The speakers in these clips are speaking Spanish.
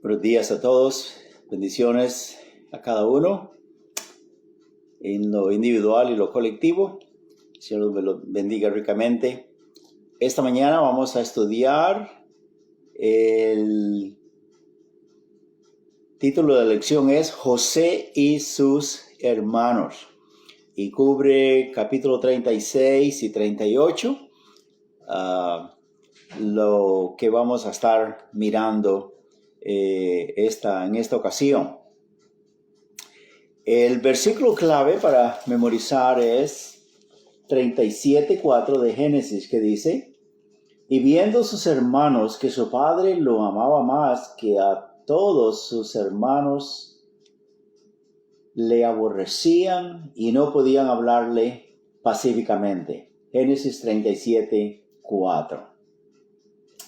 Buenos días a todos, bendiciones a cada uno, en lo individual y lo colectivo. El Señor me lo bendiga ricamente. Esta mañana vamos a estudiar, el título de la lección es José y sus hermanos, y cubre capítulo 36 y 38, lo que vamos a estar mirando en esta ocasión. El versículo clave para memorizar es 37:4 de Génesis, que dice: y viendo sus hermanos que su padre lo amaba más que a todos sus hermanos, le aborrecían y no podían hablarle pacíficamente. Génesis 37:4.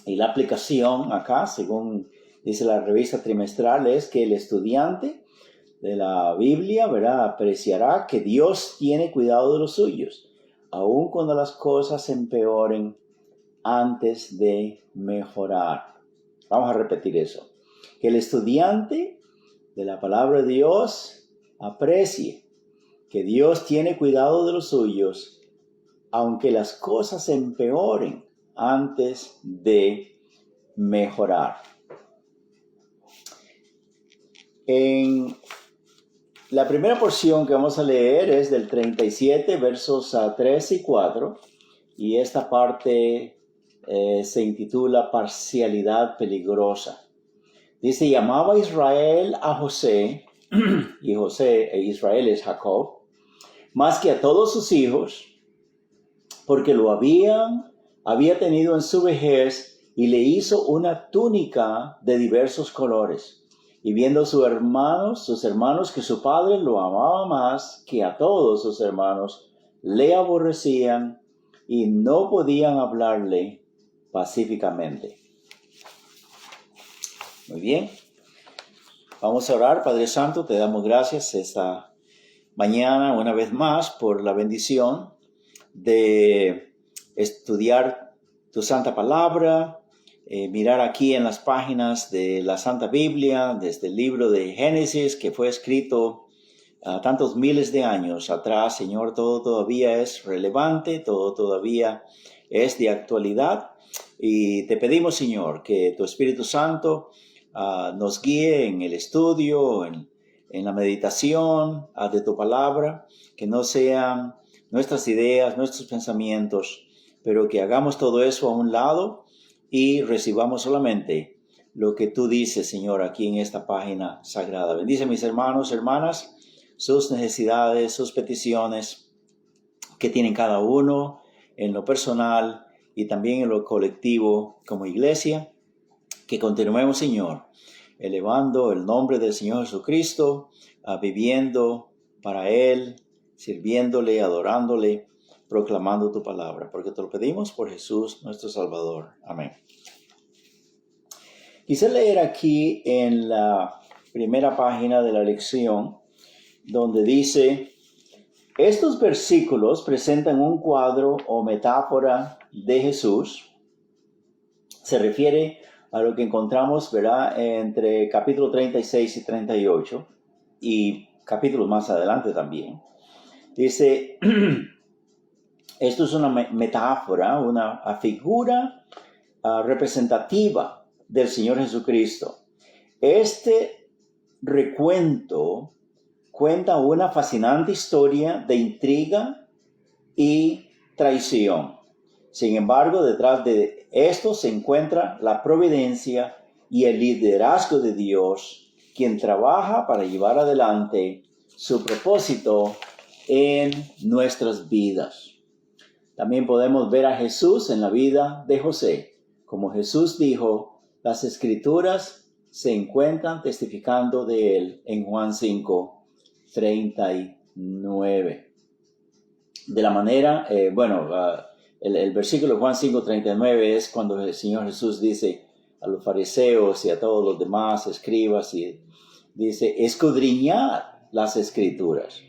Y la aplicación acá, según dice la revista trimestral, es que el estudiante de la Biblia, ¿verdad?, apreciará que Dios tiene cuidado de los suyos, aun cuando las cosas empeoren, antes de mejorar. Vamos a repetir eso. Que el estudiante de la palabra de Dios aprecie que Dios tiene cuidado de los suyos, aunque las cosas empeoren, antes de mejorar. En la primera porción que vamos a leer es del 37, versos 3 y 4, y esta parte se intitula Parcialidad peligrosa. Dice: y amaba Israel a José, y Israel es Jacob, más que a todos sus hijos, porque lo había tenido en su vejez, y le hizo una túnica de diversos colores. Y viendo sus hermanos que su padre lo amaba más que a todos sus hermanos, le aborrecían y no podían hablarle pacíficamente. Muy bien. Vamos a orar. Padre Santo, te damos gracias esta mañana una vez más por la bendición de estudiar tu santa palabra, mirar aquí en las páginas de la Santa Biblia, desde el libro de Génesis, que fue escrito tantos miles de años atrás. Señor, todo todavía es relevante, todo todavía es de actualidad, y te pedimos, Señor, que tu Espíritu Santo nos guíe en el estudio, en la meditación de tu palabra, que no sean nuestras ideas, nuestros pensamientos, pero que hagamos todo eso a un lado y recibamos solamente lo que tú dices, Señor, aquí en esta página sagrada. Bendice a mis hermanos, hermanas, sus necesidades, sus peticiones que tienen cada uno en lo personal y también en lo colectivo como iglesia. Que continuemos, Señor, elevando el nombre del Señor Jesucristo, viviendo para Él, sirviéndole, adorándole, proclamando tu palabra, porque te lo pedimos por Jesús nuestro Salvador. Amén. Quise leer aquí en la primera página de la lección, donde dice: estos versículos presentan un cuadro o metáfora de Jesús. Se refiere a lo que encontramos, ¿verdad?, entre capítulo 36 y 38 y capítulos más adelante también. Dice, esto es una metáfora, una figura representativa del Señor Jesucristo. Este recuento cuenta una fascinante historia de intriga y traición. Sin embargo, detrás de esto se encuentra la providencia y el liderazgo de Dios, quien trabaja para llevar adelante su propósito en nuestras vidas. También podemos ver a Jesús en la vida de José. Como Jesús dijo, las Escrituras se encuentran testificando de él en Juan 5:39. De la manera, el versículo de Juan 5:39 es cuando el Señor Jesús dice a los fariseos y a todos los demás escribas, y dice: escudriñad las Escrituras,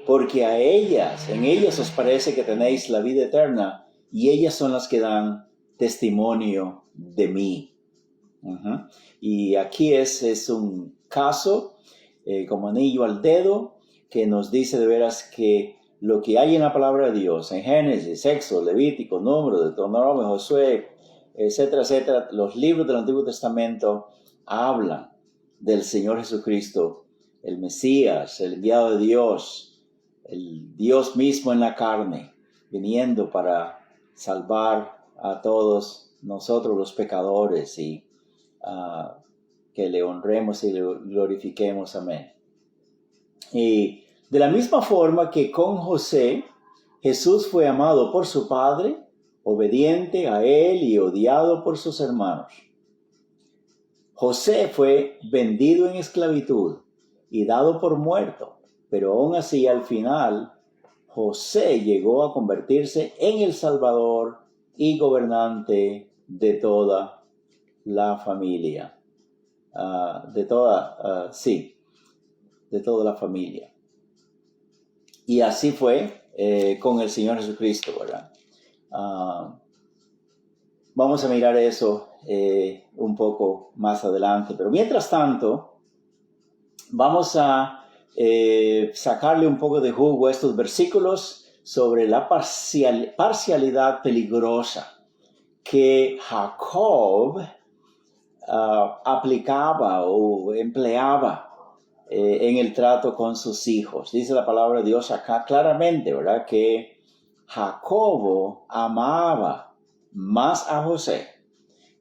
porque en ellas os parece que tenéis la vida eterna, y ellas son las que dan testimonio de mí. Ujú. Y aquí es un caso como anillo al dedo que nos dice de veras que lo que hay en la palabra de Dios, en Génesis, Éxodo, Levítico, Número, Deuteronomio, Josué, etcétera, etcétera, los libros del Antiguo Testamento hablan del Señor Jesucristo, el Mesías, el enviado de Dios, el Dios mismo en la carne, viniendo para salvar a todos nosotros los pecadores y que le honremos y le glorifiquemos. Amén. Y de la misma forma que con José, Jesús fue amado por su padre, obediente a él y odiado por sus hermanos. José fue vendido en esclavitud y dado por muerto, pero aún así al final José llegó a convertirse en el Salvador y gobernante de toda la familia. De toda la familia. Y así fue con el Señor Jesucristo, ¿verdad? Vamos a mirar eso un poco más adelante. Pero mientras tanto, vamos a sacarle un poco de jugo a estos versículos sobre la parcialidad peligrosa que Jacob aplicaba o empleaba en el trato con sus hijos. Dice la palabra de Dios acá claramente, ¿verdad? Que Jacobo amaba más a José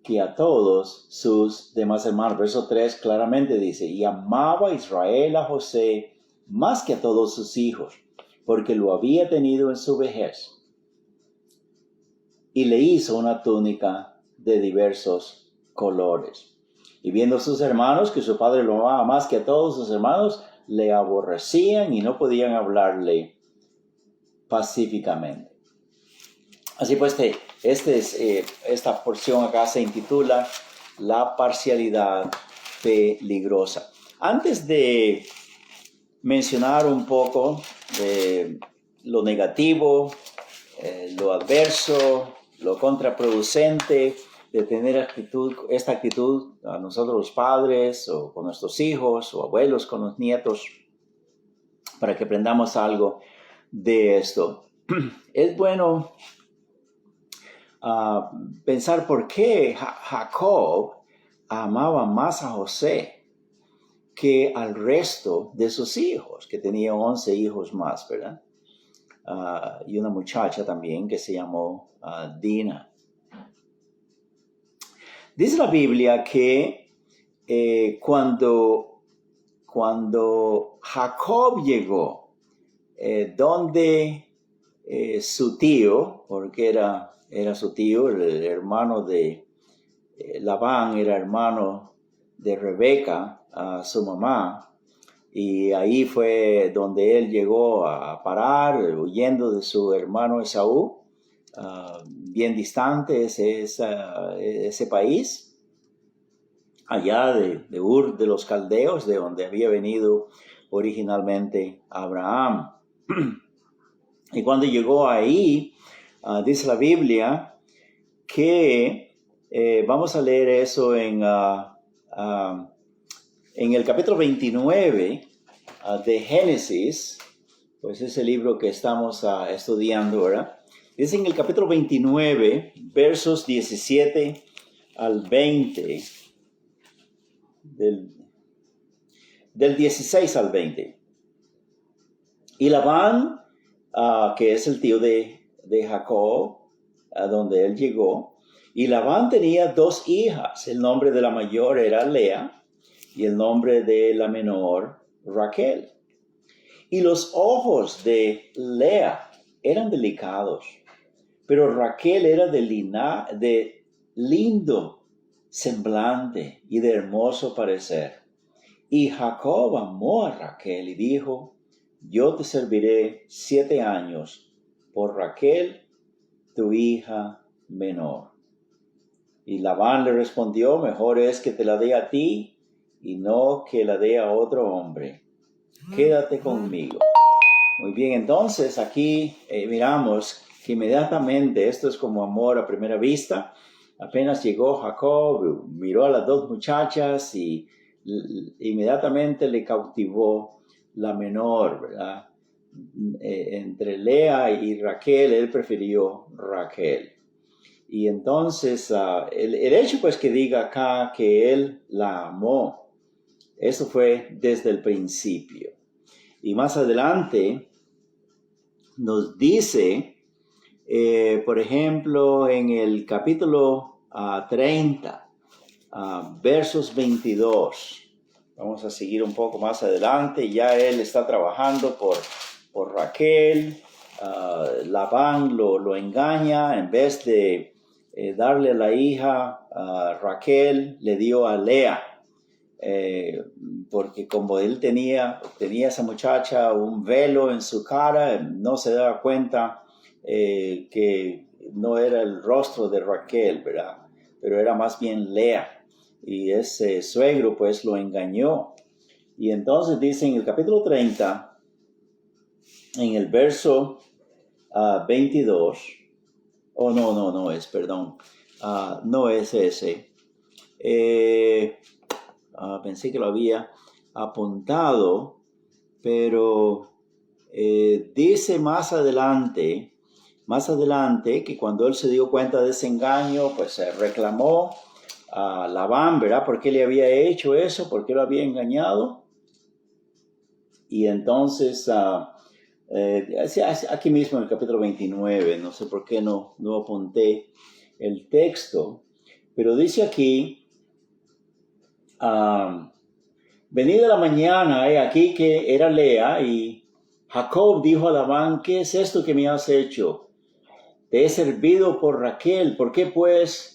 que a todos sus demás hermanos. Verso 3 claramente dice, y amaba Israel a José más que a todos sus hijos, porque lo había tenido en su vejez. Y le hizo una túnica de diversos colores. Y viendo sus hermanos que su padre lo amaba más que a todos sus hermanos, le aborrecían y no podían hablarle pacíficamente. Así pues, esta porción acá se intitula La parcialidad peligrosa. Antes de mencionar un poco de lo negativo, lo adverso, lo contraproducente de tener esta actitud a nosotros los padres o con nuestros hijos o abuelos con los nietos, para que aprendamos algo de esto. Es bueno pensar por qué Jacob amaba más a José que al resto de sus hijos, que tenía 11 hijos más, ¿verdad? Y una muchacha también que se llamó Dina. Dice la Biblia que cuando Jacob llegó, donde su tío, porque era su tío, el hermano de Labán, era hermano de Rebeca, su mamá, y ahí fue donde él llegó a parar, huyendo de su hermano Esaú. Bien distante ese país, allá de Ur de los Caldeos, de donde había venido originalmente Abraham. Y cuando llegó ahí, dice la Biblia que, vamos a leer eso en el capítulo 29 de Génesis, pues es el libro que estamos estudiando, ¿verdad? Dice en el capítulo 29, versos 17 al 20, del 16 al 20. Y Labán, que es el tío de Jacob, a donde él llegó, y Labán tenía 2 hijas. El nombre de la mayor era Lea y el nombre de la menor Raquel. Y los ojos de Lea eran delicados, pero Raquel era de lindo semblante y de hermoso parecer. Y Jacob amó a Raquel y dijo, yo te serviré 7 años por Raquel, tu hija menor. Y Labán le respondió, mejor es que te la dé a ti y no que la dé a otro hombre. Quédate conmigo. Muy bien, entonces aquí miramos que inmediatamente esto es como amor a primera vista. Apenas llegó Jacob, miró a las dos muchachas y inmediatamente le cautivó la menor, ¿verdad? Entre Lea y Raquel, él prefirió Raquel. Y entonces el hecho pues que diga acá que él la amó, eso fue desde el principio. Y más adelante nos dice, por ejemplo, en el capítulo 30, versos 22. Vamos a seguir un poco más adelante. Ya él está trabajando por Raquel. Labán lo engaña. En vez de darle a la hija Raquel, le dio a Lea. Porque como él tenía esa muchacha un velo en su cara, no se daba cuenta que no era el rostro de Raquel, ¿verdad? Pero era más bien Lea. Y ese suegro pues lo engañó. Y entonces dice en el capítulo 30, en el verso 22, no es, perdón, no es ese. Pensé que lo había apuntado, pero dice más adelante que cuando él se dio cuenta de ese engaño, pues se reclamó a Labán, ¿verdad? ¿Por qué le había hecho eso? ¿Por qué lo había engañado? Y entonces, aquí mismo en el capítulo 29, no sé por qué no apunté el texto, pero dice aquí, venida la mañana, aquí que era Lea, y Jacob dijo a Labán, ¿qué es esto que me has hecho? Te he servido por Raquel, ¿por qué pues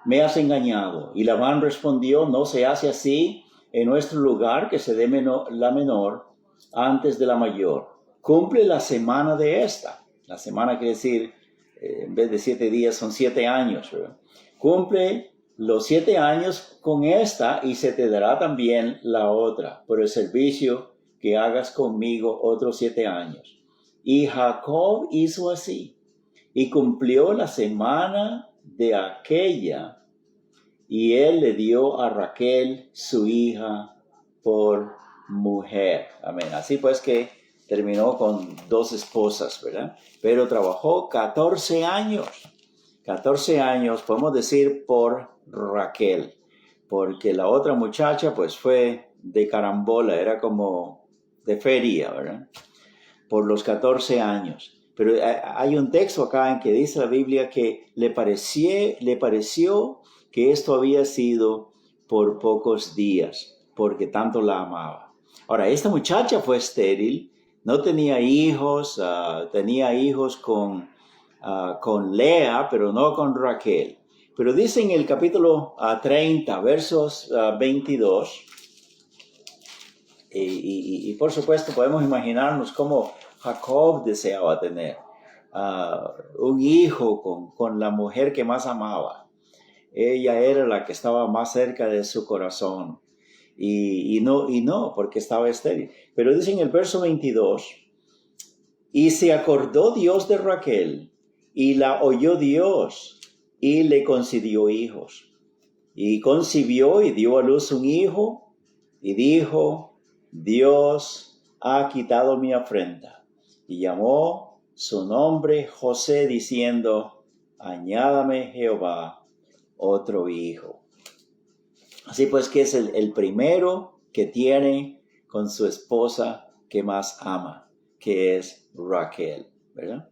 me has engañado? Y Labán respondió, no se hace así en nuestro lugar, que se dé la menor antes de la mayor. Cumple la semana de esta. La semana quiere decir, en vez de 7 días, son 7 años, ¿verdad? Cumple los 7 años con esta y se te dará también la otra por el servicio que hagas conmigo otros 7 años. Y Jacob hizo así y cumplió la semana de aquella y él le dio a Raquel su hija por mujer. Amén. Así pues que terminó con 2 esposas, ¿verdad? Pero trabajó 14 años. 14 años, podemos decir, por Raquel. Porque la otra muchacha, pues, fue de carambola, era como de feria, ¿verdad? Por los 14 años. Pero hay un texto acá en que dice la Biblia que le pareció que esto había sido por pocos días, porque tanto la amaba. Ahora, esta muchacha fue estéril, no tenía hijos, tenía hijos con Lea, pero no con Raquel. Pero dice en el capítulo 30, versos 22, y por supuesto podemos imaginarnos cómo Jacob deseaba tener un hijo con la mujer que más amaba. Ella era la que estaba más cerca de su corazón. Y no, porque estaba estéril. Pero dice en el verso 22, y se acordó Dios de Raquel, y la oyó Dios, y le concedió hijos. Y concibió y dio a luz un hijo, y dijo, Dios ha quitado mi afrenta. Y llamó su nombre José, diciendo, añádame Jehová otro hijo. Así pues que es el primero que tiene con su esposa que más ama, que es Raquel, ¿verdad?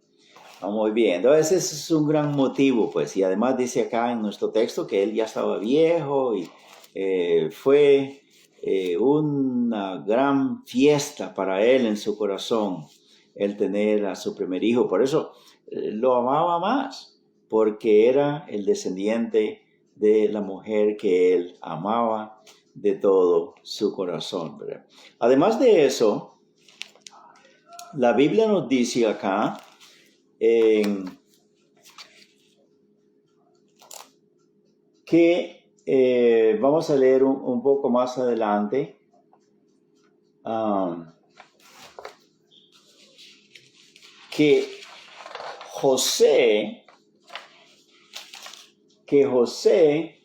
Muy bien, entonces ese es un gran motivo, pues, y además dice acá en nuestro texto que él ya estaba viejo y fue una gran fiesta para él en su corazón el tener a su primer hijo. Por eso lo amaba más, porque era el descendiente de la mujer que él amaba de todo su corazón, ¿verdad? Además de eso, la Biblia nos dice acá, que vamos a leer un poco más adelante, que José que José,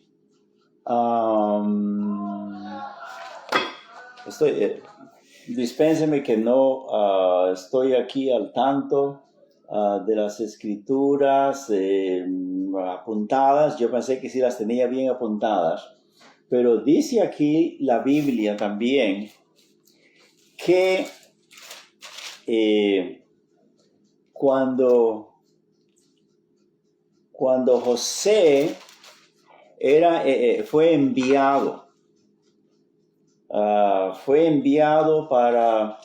dispénseme que no estoy aquí al tanto de las escrituras apuntadas. Yo pensé que sí las tenía bien apuntadas, pero dice aquí la Biblia también que cuando José fue enviado para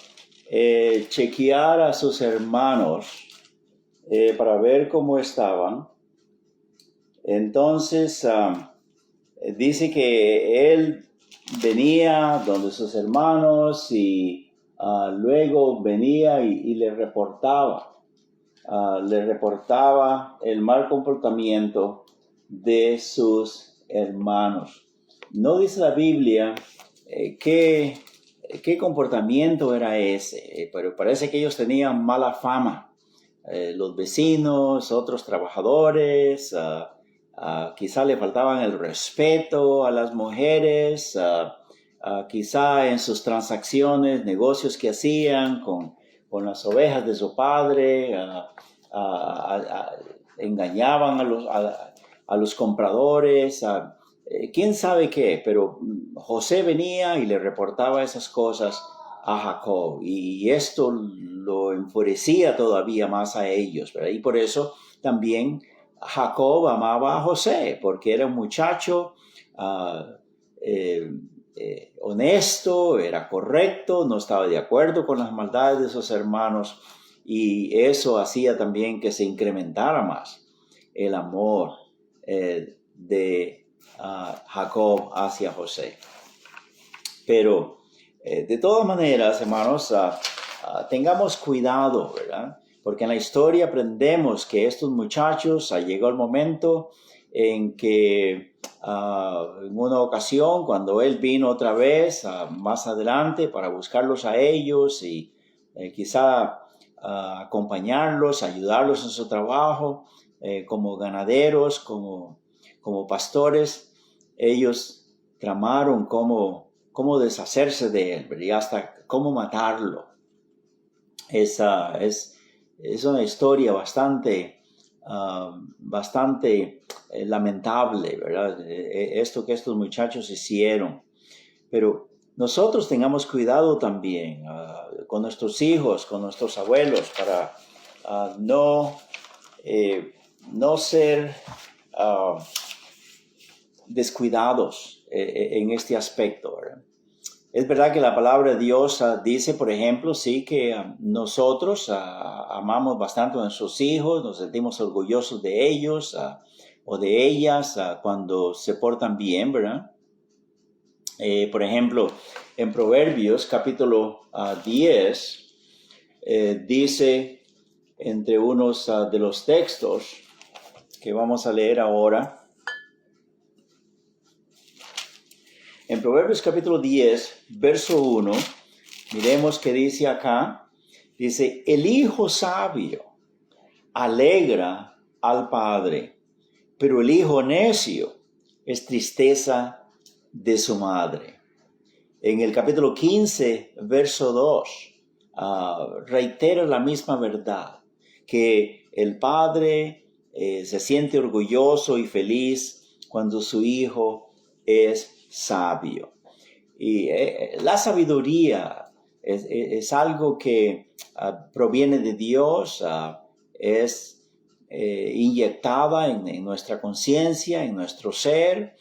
chequear a sus hermanos para ver cómo estaban. Entonces dice que él venía donde sus hermanos y luego venía y le reportaba el mal comportamiento de sus hermanos. No dice la Biblia qué comportamiento era ese, pero parece que ellos tenían mala fama. Los vecinos, otros trabajadores, quizá le faltaban el respeto a las mujeres, quizá en sus transacciones, negocios que hacían con las ovejas de su padre, engañaban a los compradores, quién sabe qué, pero José venía y le reportaba esas cosas a Jacob, y esto lo enfurecía todavía más a ellos, ¿verdad? Y por eso también Jacob amaba a José, porque era un muchacho honesto, era correcto, no estaba de acuerdo con las maldades de sus hermanos, y eso hacía también que se incrementara más el amor de Jacob hacia José. Pero de todas maneras, hermanos, tengamos cuidado, ¿verdad? Porque en la historia aprendemos que estos muchachos, llegó el momento en que en una ocasión, cuando él vino otra vez más adelante para buscarlos a ellos y quizá acompañarlos, ayudarlos en su trabajo, como ganaderos, como pastores, ellos tramaron cómo deshacerse de él, ¿verdad? Y hasta cómo matarlo. Es una historia bastante lamentable, ¿verdad? Esto que estos muchachos hicieron. Pero nosotros tengamos cuidado también con nuestros hijos, con nuestros abuelos, para no ser descuidados en este aspecto, ¿verdad? Es verdad que la palabra de Dios dice, por ejemplo, sí, que nosotros amamos bastante a nuestros hijos, nos sentimos orgullosos de ellos o de ellas cuando se portan bien, ¿verdad? Por ejemplo, en Proverbios capítulo 10, dice entre unos de los textos que vamos a leer ahora. En Proverbios capítulo 10, verso 1, miremos que dice acá, dice, el hijo sabio alegra al padre, pero el hijo necio es tristeza de su madre. En el capítulo 15, verso 2, reitera la misma verdad, que el padre se siente orgulloso y feliz cuando su hijo es sabio. Y la sabiduría es algo que proviene de Dios, es inyectada en nuestra conciencia, en nuestro ser.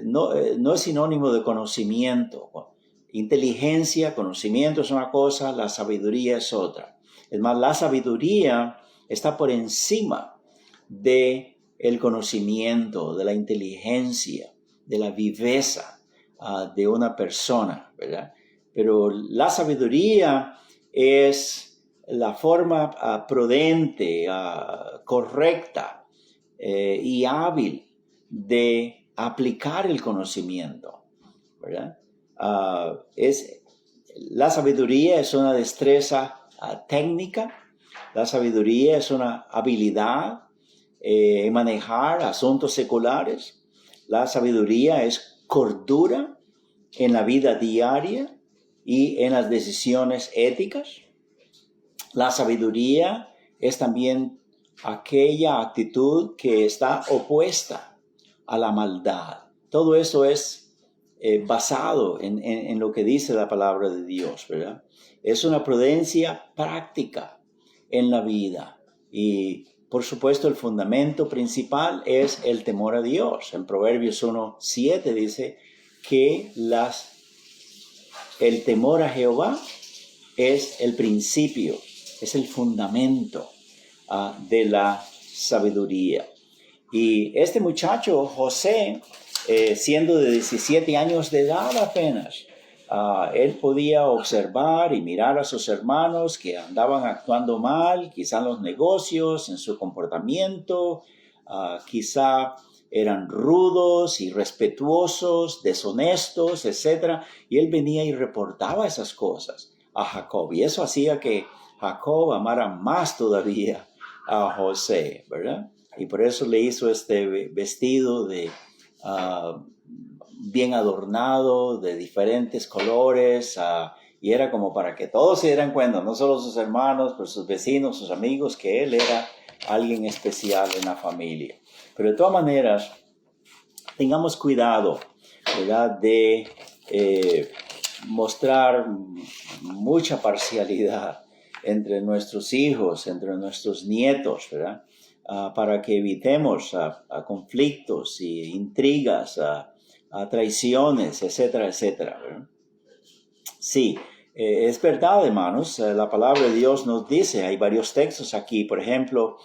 No es sinónimo de conocimiento. Inteligencia, conocimiento es una cosa, la sabiduría es otra. Es más, la sabiduría está por encima de el conocimiento, de la inteligencia, de la viveza de una persona, ¿verdad? Pero la sabiduría es la forma prudente, correcta y hábil de aplicar el conocimiento, ¿verdad? La sabiduría es una destreza técnica, la sabiduría es una habilidad, manejar asuntos seculares. La sabiduría es cordura en la vida diaria y en las decisiones éticas. La sabiduría es también aquella actitud que está opuesta a la maldad. Todo eso es basado en lo que dice la palabra de Dios, ¿verdad? Es una prudencia práctica en la vida. Y por supuesto el fundamento principal es el temor a Dios. En Proverbios 1:7 dice que el temor a Jehová es el principio, es el fundamento de la sabiduría. Y este muchacho, José, siendo de 17 años de edad apenas, él podía observar y mirar a sus hermanos que andaban actuando mal, quizá en los negocios, en su comportamiento, quizá eran rudos, irrespetuosos, deshonestos, etc. Y él venía y reportaba esas cosas a Jacob. Y eso hacía que Jacob amara más todavía a José, ¿verdad? Y por eso le hizo este vestido de bien adornado, de diferentes colores, y era como para que todos se dieran cuenta, no solo sus hermanos, pero sus vecinos, sus amigos, que él era alguien especial en la familia. Pero de todas maneras, tengamos cuidado, ¿verdad?, de mostrar mucha parcialidad entre nuestros hijos, entre nuestros nietos, ¿verdad? Para que evitemos conflictos e intrigas, traiciones, etcétera, etcétera, ¿verdad? Sí, es verdad, hermanos, la palabra de Dios nos dice, hay varios textos aquí, por ejemplo,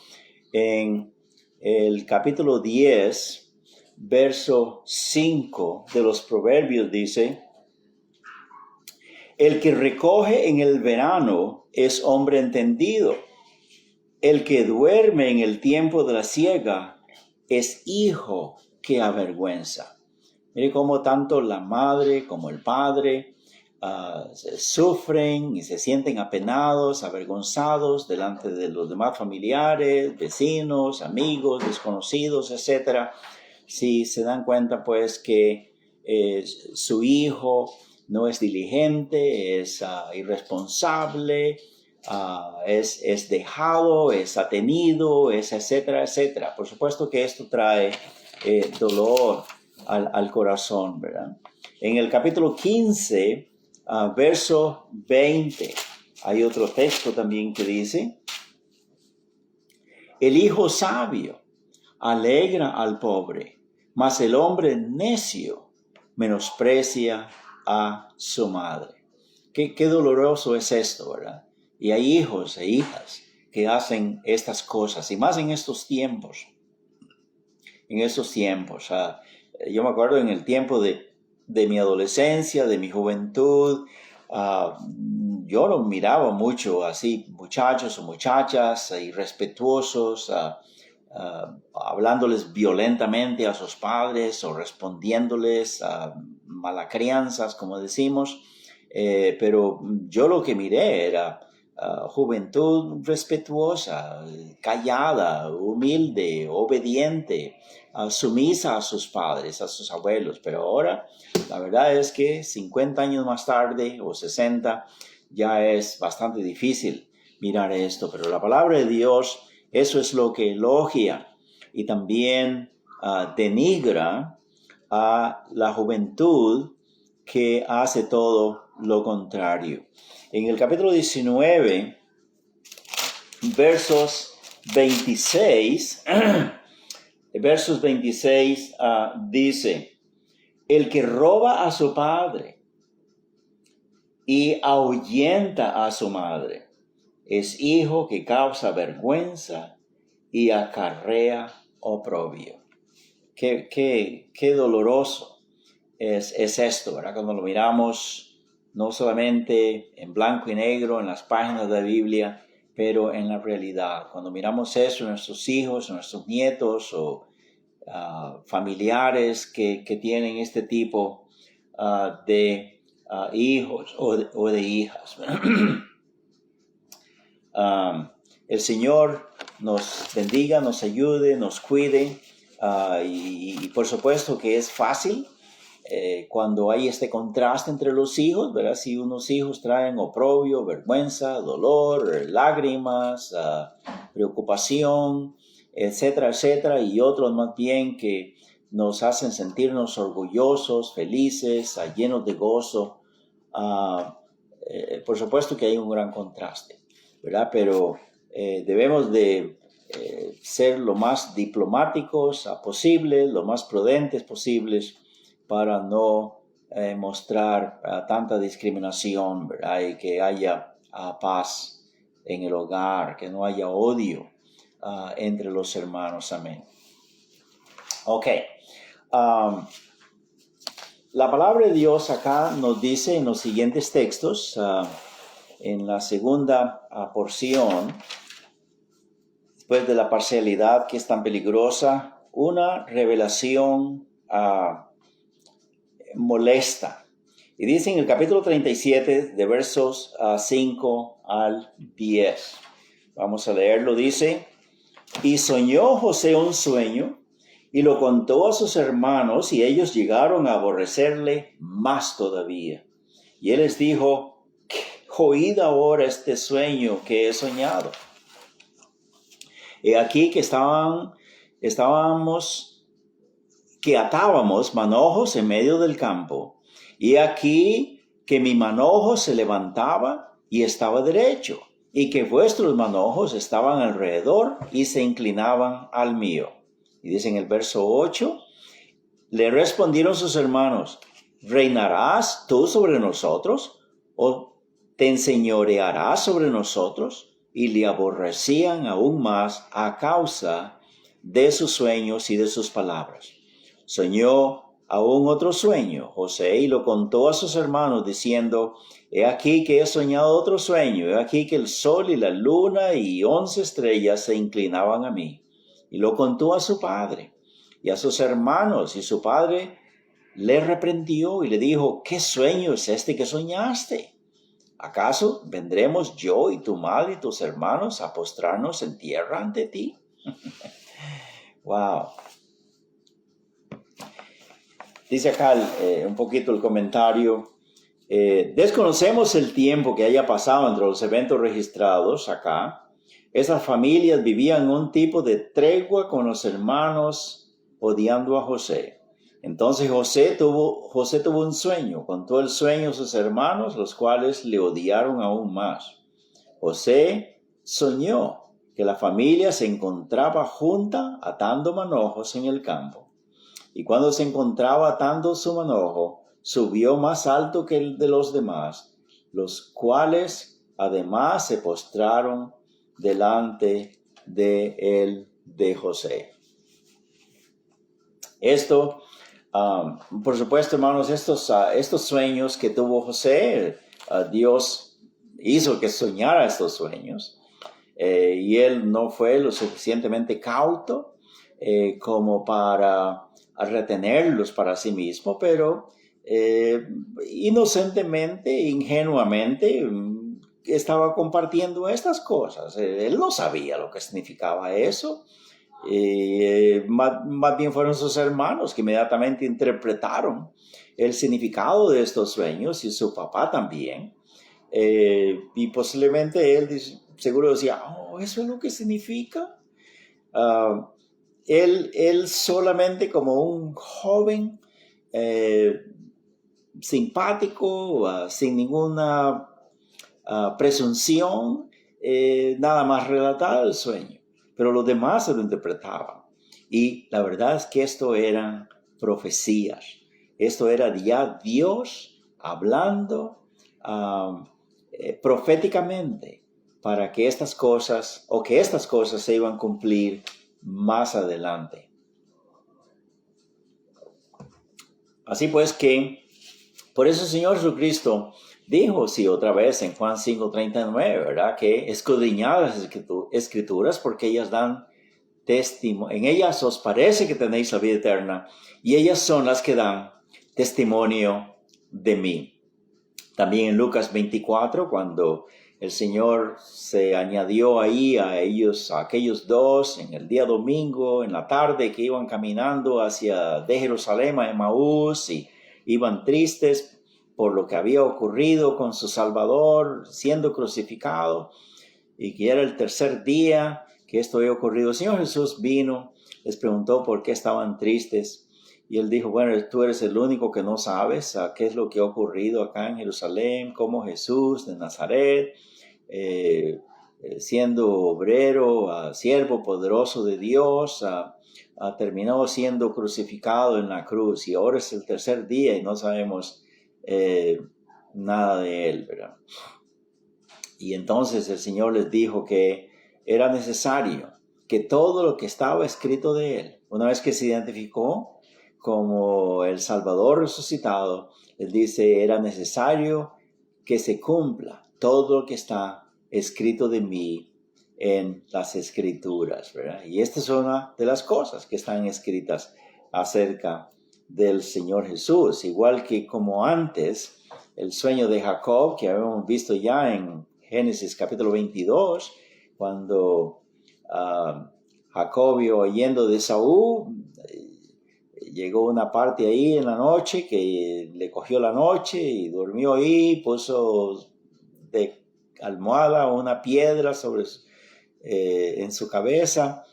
en el capítulo 10, verso 5 de los Proverbios dice: el que recoge en el verano es hombre entendido. El que duerme en el tiempo de la siega es hijo que avergüenza. Mire cómo tanto la madre como el padre sufren y se sienten apenados, avergonzados delante de los demás familiares, vecinos, amigos, desconocidos, etc. Si se dan cuenta, pues, que su hijo no es diligente, es irresponsable, es dejado, es atenido, es etcétera, etcétera. Por supuesto que esto trae dolor al corazón, ¿verdad? En el capítulo 15, verso 20, hay otro texto también que dice: el hijo sabio alegra al pobre, mas el hombre necio menosprecia a su madre. Qué doloroso es esto, ¿verdad? Y hay hijos e hijas que hacen estas cosas, y más en estos tiempos. Yo me acuerdo en el tiempo de mi adolescencia, de mi juventud, yo no miraba mucho así muchachos o muchachas irrespetuosos, hablándoles violentamente a sus padres o respondiéndoles a malacrianzas, como decimos, pero yo lo que miré era juventud respetuosa, callada, humilde, obediente, sumisa a sus padres, a sus abuelos. Pero ahora la verdad es que 50 años más tarde o 60 ya es bastante difícil mirar esto, pero la palabra de Dios, eso es lo que elogia y también denigra a la juventud que hace todo lo contrario. En el capítulo 19, versos 26, dice: el que roba a su padre y ahuyenta a su madre es hijo que causa vergüenza y acarrea oprobio. Qué doloroso es esto, ¿verdad? Cuando lo miramos no solamente en blanco y negro en las páginas de la Biblia, pero en la realidad. Cuando miramos eso en nuestros hijos, en nuestros nietos o familiares que tienen este tipo de hijos o de hijas. El Señor nos bendiga, nos ayude, nos cuide. Y por supuesto que es fácil cuando hay este contraste entre los hijos, ¿verdad? Si unos hijos traen oprobio, vergüenza, dolor, lágrimas, preocupación, etcétera, etcétera, y otros más bien que nos hacen sentirnos orgullosos, felices, llenos de gozo. Por supuesto que hay un gran contraste, ¿verdad? Pero debemos de ser lo más diplomáticos posibles, lo más prudentes posibles para no mostrar tanta discriminación, ¿verdad? Y que haya paz en el hogar, que no haya odio entre los hermanos. Amén. Ok. La palabra de Dios acá nos dice en los siguientes textos, en la segunda porción, después de la parcialidad que es tan peligrosa, una revelación molesta. Y dice en el capítulo 37, de versos 5 al 10. Vamos a leerlo. Dice: Y soñó José un sueño, y lo contó a sus hermanos, y ellos llegaron a aborrecerle más todavía. Y él les dijo: Oíd ahora este sueño que he soñado. He aquí que atábamos manojos en medio del campo, y aquí que mi manojo se levantaba y estaba derecho, y que vuestros manojos estaban alrededor y se inclinaban al mío. Y dice en el verso 8, le respondieron sus hermanos: ¿Reinarás tú sobre nosotros? ¿O te enseñorearás sobre nosotros? Y le aborrecían aún más a causa de sus sueños y de sus palabras. Soñó aún otro sueño José, y lo contó a sus hermanos, diciendo: He aquí que he soñado otro sueño, he aquí que el sol y la luna y 11 estrellas se inclinaban a mí. Y lo contó a su padre y a sus hermanos, y su padre le reprendió y le dijo: ¿Qué sueño es este que soñaste? ¿Acaso vendremos yo y tu madre y tus hermanos a postrarnos en tierra ante ti? Wow. Dice acá un poquito el comentario. Desconocemos el tiempo que haya pasado entre los eventos registrados acá. Esas familias vivían un tipo de tregua con los hermanos odiando a José. Entonces José tuvo un sueño, contó el sueño a sus hermanos, los cuales le odiaron aún más. José soñó que la familia se encontraba junta atando manojos en el campo. Y cuando se encontraba atando su manojo, subió más alto que el de los demás, los cuales además se postraron delante de José. Esto, por supuesto, hermanos, estos sueños que tuvo José, Dios hizo que soñara estos sueños, y él no fue lo suficientemente cauto como para retenerlos para sí mismo, pero inocentemente, ingenuamente, estaba compartiendo estas cosas. Él no sabía lo que significaba eso. Más bien fueron sus hermanos que inmediatamente interpretaron el significado de estos sueños, y su papá también. Y posiblemente él seguro decía: ¿eso es lo que significa? Él solamente como un joven simpático, sin ninguna presunción, nada más relataba el sueño, pero los demás se lo interpretaban. Y la verdad es que esto eran profecías. Esto era ya Dios hablando proféticamente para que estas cosas se iban a cumplir más adelante. Así pues que, por eso el Señor Jesucristo dijo, sí, otra vez en Juan 5:39, ¿verdad? Que escudriñad las escrituras porque ellas dan testimonio. En ellas os parece que tenéis la vida eterna, y ellas son las que dan testimonio de mí. También en Lucas 24, cuando el Señor se añadió ahí a ellos, a aquellos dos, en el día domingo, en la tarde, que iban caminando de Jerusalén a Emaús y iban tristes por lo que había ocurrido con su Salvador siendo crucificado, y que era el tercer día que esto había ocurrido. El Señor Jesús vino, les preguntó por qué estaban tristes, y él dijo, bueno, tú eres el único que no sabes qué es lo que ha ocurrido acá en Jerusalén, cómo Jesús de Nazaret, siendo obrero, siervo poderoso de Dios, terminó siendo crucificado en la cruz, y ahora es el tercer día y no sabemos nada de él, ¿verdad? Y entonces el Señor les dijo que era necesario que todo lo que estaba escrito de él, una vez que se identificó como el Salvador resucitado, él dice, era necesario que se cumpla todo lo que está escrito de mí en las Escrituras, ¿verdad? Y esta es una de las cosas que están escritas acerca del Señor Jesús, igual que como antes, el sueño de Jacob, que habíamos visto ya en Génesis capítulo 22, cuando Jacob, oyendo de Saúl, llegó una parte ahí en la noche que le cogió la noche y durmió ahí, puso de almohada una piedra en su cabeza,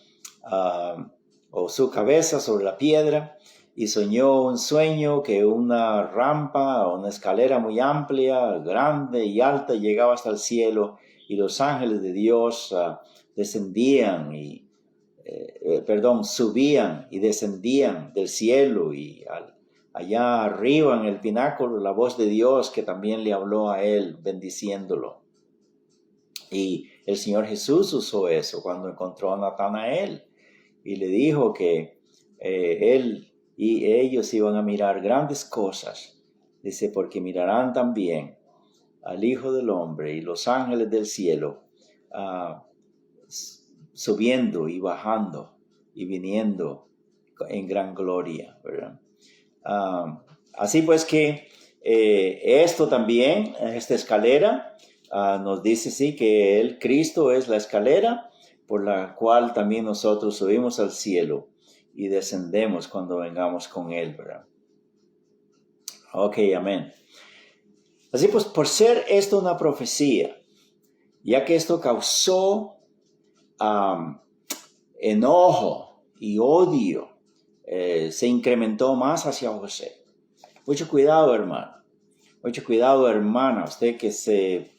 o su cabeza sobre la piedra, y soñó un sueño que una rampa, una escalera muy amplia, grande y alta, llegaba hasta el cielo, y los ángeles de Dios subían y descendían del cielo, y allá arriba en el pináculo la voz de Dios que también le habló a él, bendiciéndolo. Y el Señor Jesús usó eso cuando encontró a Natanael y le dijo que él y ellos iban a mirar grandes cosas. Dice, porque mirarán también al Hijo del Hombre y los ángeles del cielo subiendo y bajando y viniendo en gran gloria, ¿verdad? Así pues que esto también, esta escalera, nos dice sí que Cristo es la escalera por la cual también nosotros subimos al cielo y descendemos cuando vengamos con Él, ¿verdad? Ok, amén. Así pues, por ser esto una profecía, ya que esto causó enojo y odio, se incrementó más hacia José. Mucho cuidado, hermano. Mucho cuidado, hermana. Usted que se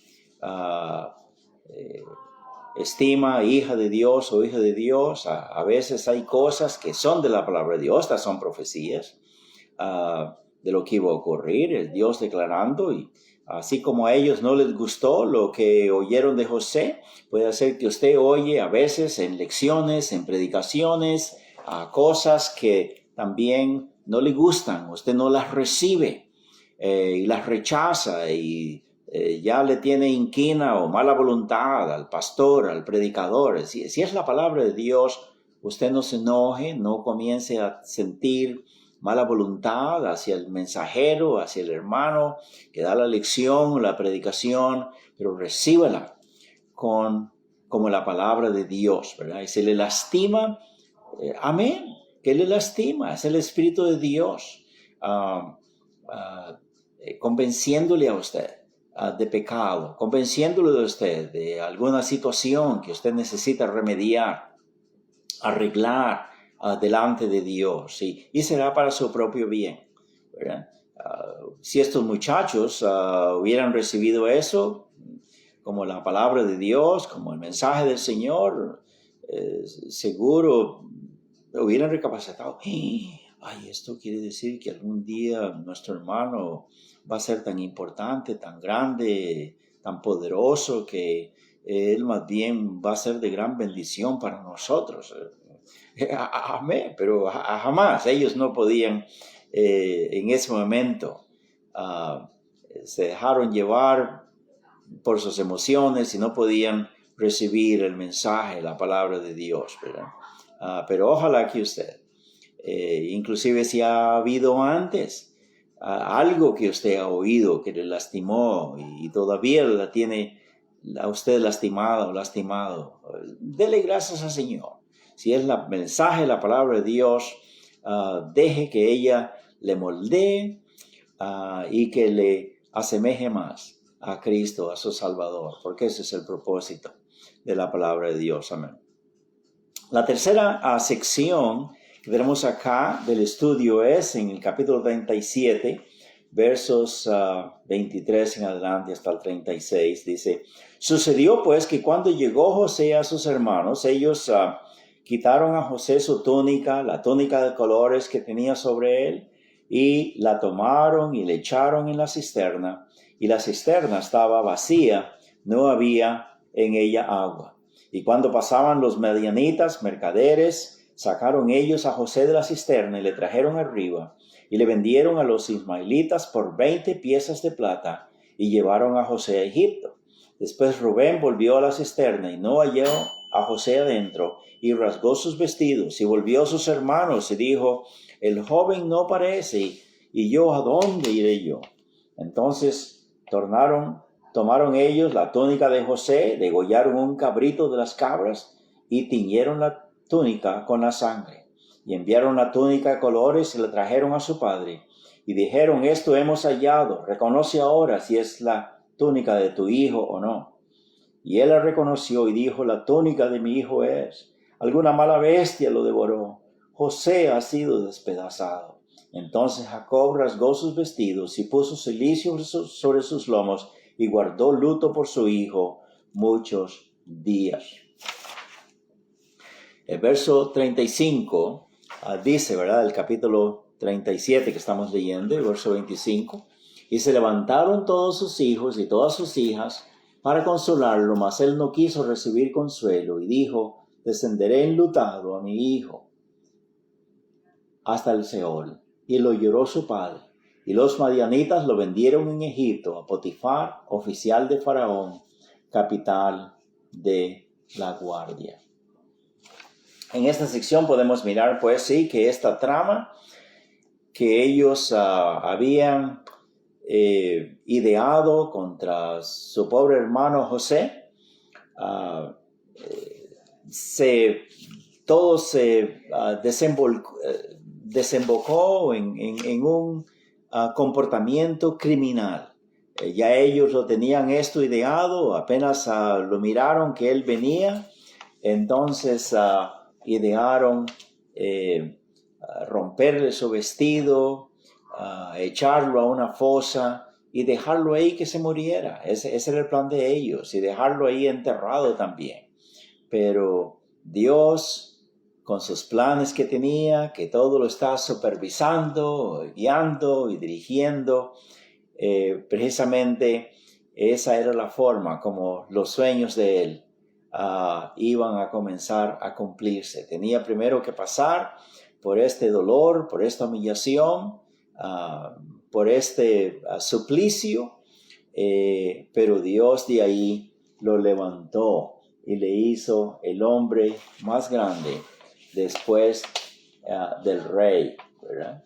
estima hija de Dios o hijo de Dios, a veces hay cosas que son de la palabra de Dios, estas son profecías de lo que iba a ocurrir, el Dios declarando, y así como a ellos no les gustó lo que oyeron de José, puede ser que usted oye a veces en lecciones, en predicaciones, cosas que también no le gustan, usted no las recibe y las rechaza y ya le tiene inquina o mala voluntad al pastor, al predicador. Si es la palabra de Dios, usted no se enoje, no comience a sentir mala voluntad hacia el mensajero, hacia el hermano que da la lección, la predicación, pero recíbala como la palabra de Dios, ¿verdad? Y si le lastima, amén, que le lastima, es el Espíritu de Dios convenciéndole a usted de pecado, convenciéndole de usted de alguna situación que usted necesita remediar, arreglar delante de Dios, y será para su propio bien, ¿verdad? Si estos muchachos hubieran recibido eso como la palabra de Dios, como el mensaje del Señor, seguro hubieran recapacitado. Ay, esto quiere decir que algún día nuestro hermano va a ser tan importante, tan grande, tan poderoso, que él más bien va a ser de gran bendición para nosotros. Amén, pero jamás ellos no podían en ese momento, se dejaron llevar por sus emociones y no podían recibir el mensaje, la palabra de Dios, ¿verdad? Pero ojalá que usted, inclusive si ha habido antes algo que usted ha oído que le lastimó y todavía la tiene a usted lastimada o lastimado, dele gracias al Señor. Si es el mensaje, la palabra de Dios, deje que ella le moldee y que le asemeje más a Cristo, a su Salvador, porque ese es el propósito de la palabra de Dios. Amén. La tercera sección que tenemos acá del estudio es en el capítulo 37, versos 23 en adelante hasta el 36. Dice: sucedió pues que cuando llegó José a sus hermanos, ellos quitaron a José su túnica, la túnica de colores que tenía sobre él, y la tomaron y le echaron en la cisterna, y la cisterna estaba vacía, no había en ella agua. Y cuando pasaban los madianitas, mercaderes, sacaron ellos a José de la cisterna y le trajeron arriba, y le vendieron a los ismaelitas por 20 piezas de plata, y llevaron a José a Egipto. Después Rubén volvió a la cisterna y no halló a José adentro, y rasgó sus vestidos, y volvió a sus hermanos y dijo: el joven no parece, y yo ¿a dónde iré yo? Entonces tomaron ellos la túnica de José, degollaron un cabrito de las cabras y tiñeron la túnica con la sangre. Y enviaron la túnica de colores y la trajeron a su padre. Y dijeron: esto hemos hallado, reconoce ahora si es la túnica de tu hijo o no. Y él la reconoció y dijo: la túnica de mi hijo es. Alguna mala bestia lo devoró. José ha sido despedazado. Entonces Jacob rasgó sus vestidos y puso cilicio sobre sus lomos y guardó luto por su hijo muchos días. El verso 35 dice, ¿verdad? El capítulo 37 que estamos leyendo, el verso 25. Y se levantaron todos sus hijos y todas sus hijas para consolarlo, mas él no quiso recibir consuelo y dijo: descenderé enlutado a mi hijo hasta el Seol. Y lo lloró su padre. Y los madianitas lo vendieron en Egipto a Potifar, oficial de Faraón, capital de la guardia. En esta sección podemos mirar, pues sí, que esta trama que ellos habían ideado contra su pobre hermano José, todo se desembocó en un comportamiento criminal. Ya ellos lo tenían esto ideado, apenas lo miraron que él venía, entonces idearon romperle su vestido, echarlo a una fosa y dejarlo ahí que se muriera. Ese era el plan de ellos, y dejarlo ahí enterrado también. Pero Dios, con sus planes que tenía, que todo lo está supervisando, guiando y dirigiendo, precisamente esa era la forma como los sueños de él iban a comenzar a cumplirse. Tenía primero que pasar por este dolor, por esta humillación, por este suplicio, pero Dios de ahí lo levantó y le hizo el hombre más grande después del rey, ¿verdad?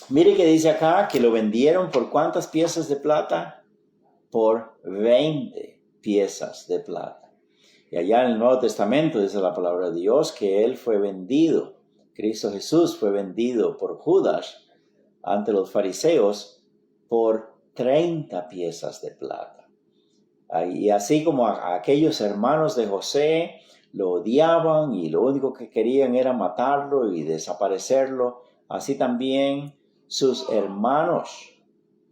Mire que dice acá que lo vendieron por ¿cuántas piezas de plata? Por 20 piezas de plata. Y allá en el Nuevo Testamento dice la palabra de Dios que él fue vendido. Cristo Jesús fue vendido por Judas ante los fariseos por 30 piezas de plata. Y así como aquellos hermanos de José lo odiaban y lo único que querían era matarlo y desaparecerlo, así también sus hermanos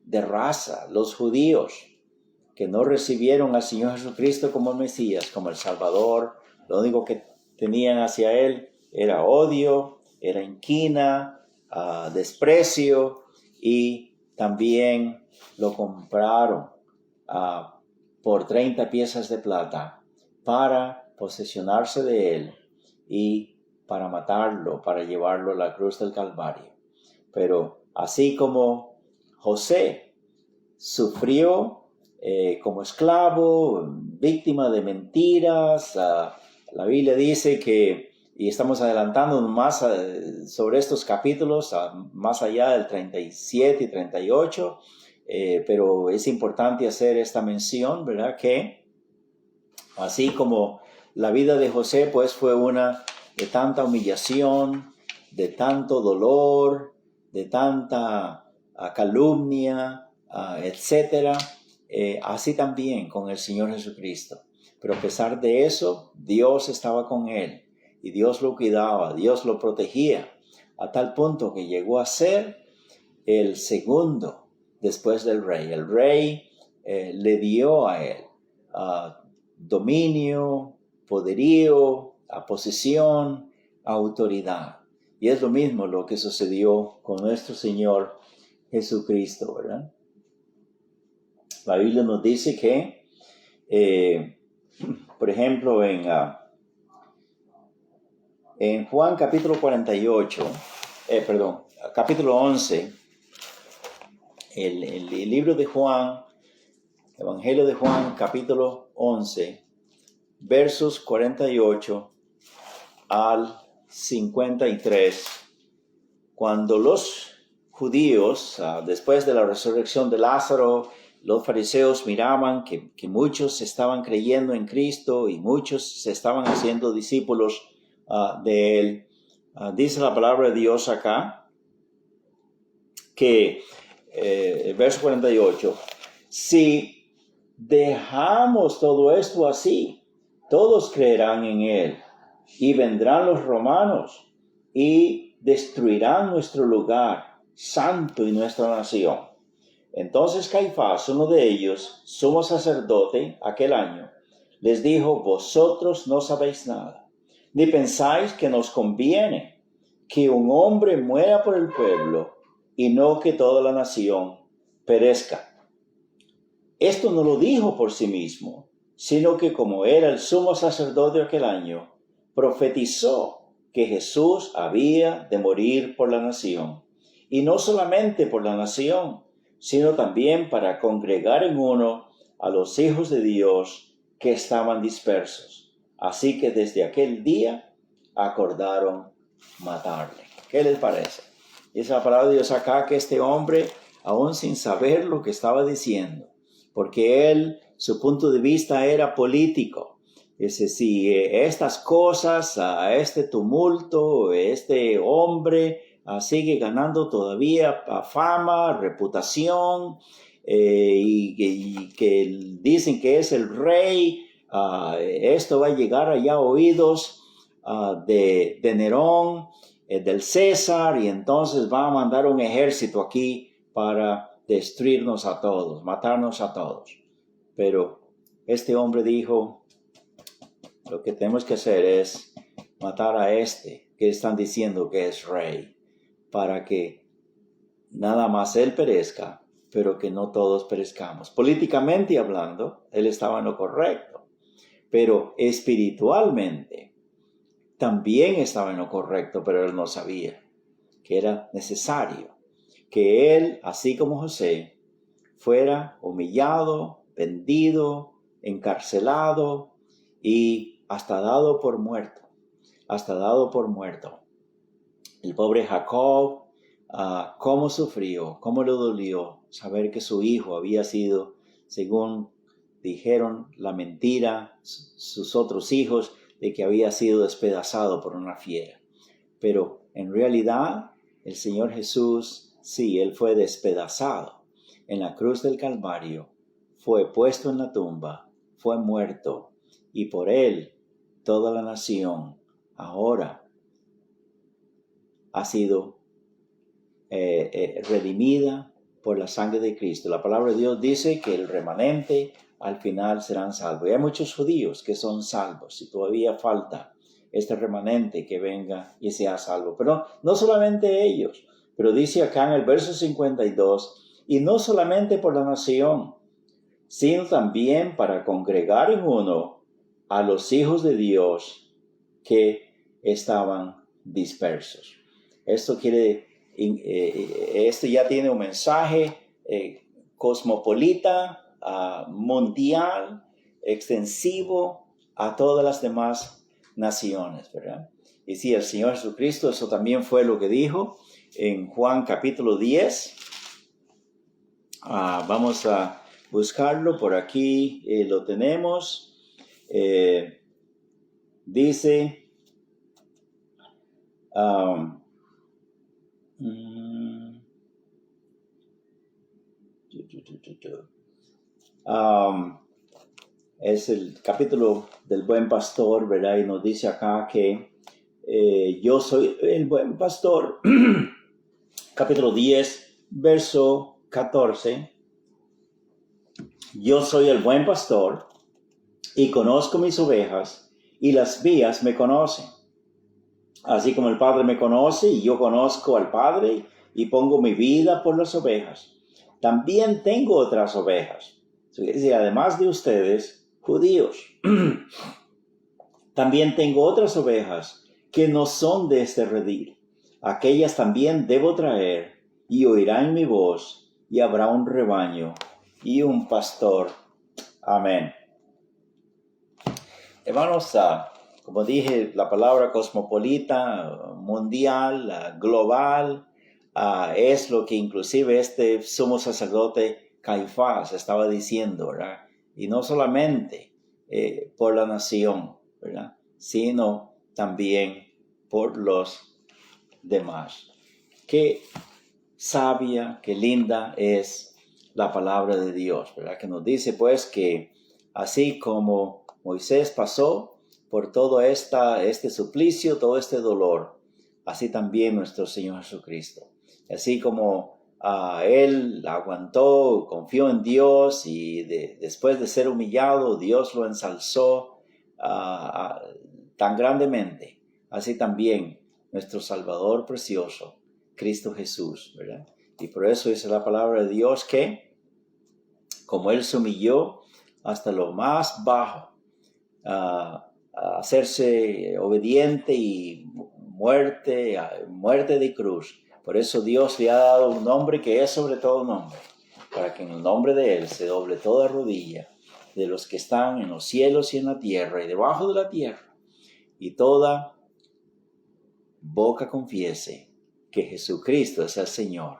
de raza, los judíos, que no recibieron al Señor Jesucristo como el Mesías, como el Salvador, lo único que tenían hacia él era odio, era inquina, desprecio, y también lo compraron por 30 piezas de plata para posesionarse de él y para matarlo, para llevarlo a la cruz del Calvario. Pero así como José sufrió como esclavo, víctima de mentiras, la Biblia dice que, y estamos adelantando más sobre estos capítulos, más allá del 37 y 38, pero es importante hacer esta mención, ¿verdad? Que así como la vida de José, pues fue una de tanta humillación, de tanto dolor, de tanta calumnia, etcétera, así también con el Señor Jesucristo. Pero a pesar de eso, Dios estaba con él y Dios lo cuidaba, Dios lo protegía, a tal punto que llegó a ser el segundo después del rey. El rey le dio a él dominio, poderío, posesión, autoridad. Y es lo mismo lo que sucedió con nuestro Señor Jesucristo, ¿verdad? La Biblia nos dice que, por ejemplo, en Juan capítulo 48, capítulo 11, el libro de Juan, Evangelio de Juan, capítulo 11, versos 48 al 53, cuando los judíos, después de la resurrección de Lázaro, los fariseos miraban que muchos estaban creyendo en Cristo y muchos se estaban haciendo discípulos de Él. Dice la palabra de Dios acá, que el verso 48, si dejamos todo esto así, todos creerán en Él, y vendrán los romanos y destruirán nuestro lugar santo y nuestra nación. Entonces Caifás, uno de ellos, sumo sacerdote aquel año, les dijo: vosotros no sabéis nada, ni pensáis que nos conviene que un hombre muera por el pueblo y no que toda la nación perezca. Esto no lo dijo por sí mismo, sino que como era el sumo sacerdote aquel año, profetizó que Jesús había de morir por la nación, y no solamente por la nación, sino también para congregar en uno a los hijos de Dios que estaban dispersos. Así que desde aquel día acordaron matarle. ¿Qué les parece? Dice la palabra de Dios acá que este hombre, aún sin saber lo que estaba diciendo, porque su punto de vista era político. Dice, si estas cosas, este tumulto, este hombre sigue ganando todavía fama, reputación, y que dicen que es el rey, esto va a llegar allá a oídos de Nerón, del César, y entonces va a mandar un ejército aquí para destruirnos a todos, matarnos a todos. Pero este hombre dijo, lo que tenemos que hacer es matar a este que están diciendo que es rey, para que nada más él perezca, pero que no todos perezcamos. Políticamente hablando, él estaba en lo correcto, pero espiritualmente también estaba en lo correcto, pero él no sabía que era necesario que él, así como José, fuera humillado, vendido, encarcelado y hasta dado por muerto. El pobre Jacob, cómo sufrió, cómo le dolió saber que su hijo había sido, según dijeron la mentira, sus otros hijos, de que había sido despedazado por una fiera. Pero en realidad, el Señor Jesús, sí, Él fue despedazado en la cruz del Calvario, fue puesto en la tumba, fue muerto, y por Él toda la nación ahora ha sido redimida por la sangre de Cristo. La palabra de Dios dice que el remanente al final serán salvos. Y hay muchos judíos que son salvos y todavía falta este remanente que venga y sea salvo. Pero no solamente ellos, pero dice acá en el verso 52, y no solamente por la nación, sino también para congregar en uno a los hijos de Dios que estaban dispersos. Esto ya tiene un mensaje cosmopolita, mundial, extensivo a todas las demás naciones, ¿verdad? Y sí, el Señor Jesucristo, eso también fue lo que dijo en Juan capítulo 10, Vamos a buscarlo por aquí, lo tenemos. Dice, es el capítulo del buen pastor, ¿verdad? Y nos dice acá que yo soy el buen pastor, capítulo 10, verso 14. Yo soy el buen pastor y conozco mis ovejas y las mías me conocen. Así como el Padre me conoce y yo conozco al Padre y pongo mi vida por las ovejas. También tengo otras ovejas. Y además de ustedes, judíos, también tengo otras ovejas que no son de este redil. Aquellas también debo traer y oirán mi voz y habrá un rebaño y un pastor. Amén. Hermanos, como dije, la palabra cosmopolita, mundial, global, es lo que inclusive este sumo sacerdote Caifás estaba diciendo, ¿verdad? Y no solamente por la nación, ¿verdad? Sino también por los demás. Qué sabia, qué linda es la palabra de Dios, ¿verdad? Que nos dice pues que así como Moisés pasó por todo este suplicio, todo este dolor, así también nuestro Señor Jesucristo. Así como Él aguantó, confió en Dios y después de ser humillado, Dios lo ensalzó tan grandemente. Así también nuestro Salvador precioso, Cristo Jesús, ¿verdad? Y por eso dice la palabra de Dios que, como Él se humilló hasta lo más bajo, a hacerse obediente y muerte de cruz. Por eso Dios le ha dado un nombre que es sobre todo nombre, para que en el nombre de Él se doble toda rodilla de los que están en los cielos y en la tierra y debajo de la tierra, y toda boca confiese que Jesucristo es el Señor,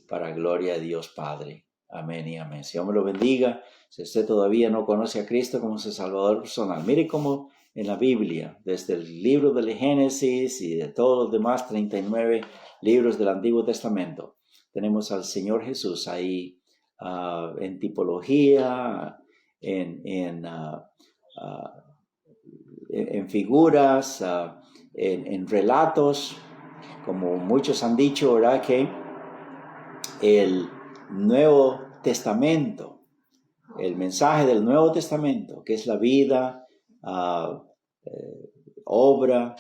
para gloria de Dios Padre. Amén y amén. Dios me lo bendiga. Si usted todavía no conoce a Cristo como su Salvador personal, mire cómo en la Biblia, desde el libro del Génesis y de todos los demás 39 libros del Antiguo Testamento, tenemos al Señor Jesús ahí en tipología, en figuras, en relatos, como muchos han dicho, ¿verdad? Que el Nuevo Testamento, el mensaje del Nuevo Testamento, que es la vida, obra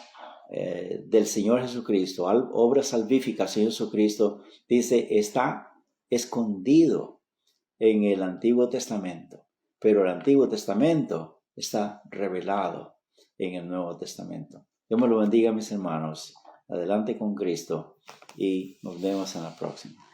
del Señor Jesucristo, obra salvífica del Señor Jesucristo, dice, está escondido en el Antiguo Testamento, pero el Antiguo Testamento está revelado en el Nuevo Testamento. Dios me lo bendiga, mis hermanos. Adelante con Cristo y nos vemos en la próxima.